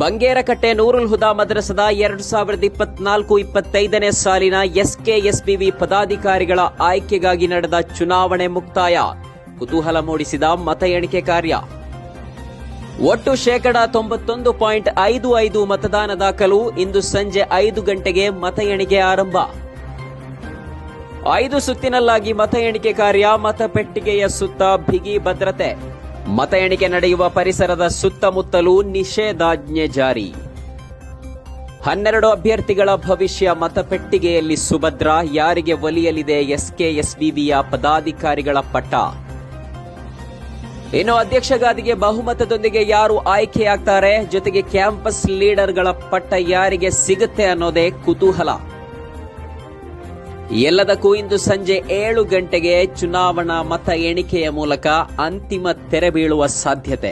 ಬಂಗೇರಕಟ್ಟೆ ನೂರುಲ್ ಹುದಾ ಮದ್ರಸದ 2024-25ನೇ ಸಾಲಿನ ಎಸ್ಕೆಎಸ್ಬಿವಿ ಪದಾಧಿಕಾರಿಗಳ ಆಯ್ಕೆಗಾಗಿ ನಡೆದ ಚುನಾವಣೆ ಮುಕ್ತಾಯ. ಕುತೂಹಲ ಮೂಡಿಸಿದ ಮತ ಎಣಿಕೆ ಕಾರ್ಯ. ಒಟ್ಟು 91.55% ಮತದಾನ ದಾಖಲು. ಇಂದು ಸಂಜೆ 5 ಗಂಟೆಗೆ ಮತ ಎಣಿಕೆ ಆರಂಭ. 5 ಸುತ್ತಿನಲ್ಲಾಗಿ ಮತ ಎಣಿಕೆ ಕಾರ್ಯ. ಮತಪೆಟ್ಟಿಗೆಯ ಸುತ್ತ ಬಿಗಿ ಭದ್ರತೆ. ಮತ ಎಣಿಕೆ ನಡೆಯುವ ಪರಿಸರದ ಸುತ್ತಮುತ್ತಲೂ ನಿಷೇಧಾಜ್ಞೆ ಜಾರಿ. 12 ಅಭ್ಯರ್ಥಿಗಳ ಭವಿಷ್ಯ ಮತಪೆಟ್ಟಿಗೆಯಲ್ಲಿ ಸುಭದ್ರ. ಯಾರಿಗೆ ಒಲಿಯಲಿದೆ ಎಸ್ಕೆಎಸ್ಬಿವಿಯ ಪದಾಧಿಕಾರಿಗಳ ಪಟ್ಟ? ಇನ್ನು ಅಧ್ಯಕ್ಷ ಗಾದಿಗೆ ಬಹುಮತದೊಂದಿಗೆ ಯಾರು ಆಯ್ಕೆಯಾಗ್ತಾರೆ, ಜೊತೆಗೆ ಕ್ಯಾಂಪಸ್ ಲೀಡರ್ಗಳ ಪಟ್ಟ ಯಾರಿಗೆ ಸಿಗುತ್ತೆ ಅನ್ನೋದೇ ಕುತೂಹಲ. ಎಲ್ಲದಕ್ಕೂ ಇಂದು ಸಂಜೆ 7 ಗಂಟೆಗೆ ಚುನಾವಣಾ ಮತ ಎಣಿಕೆಯ ಮೂಲಕ ಅಂತಿಮ ತೆರೆ ಬೀಳುವ ಸಾಧ್ಯತೆ.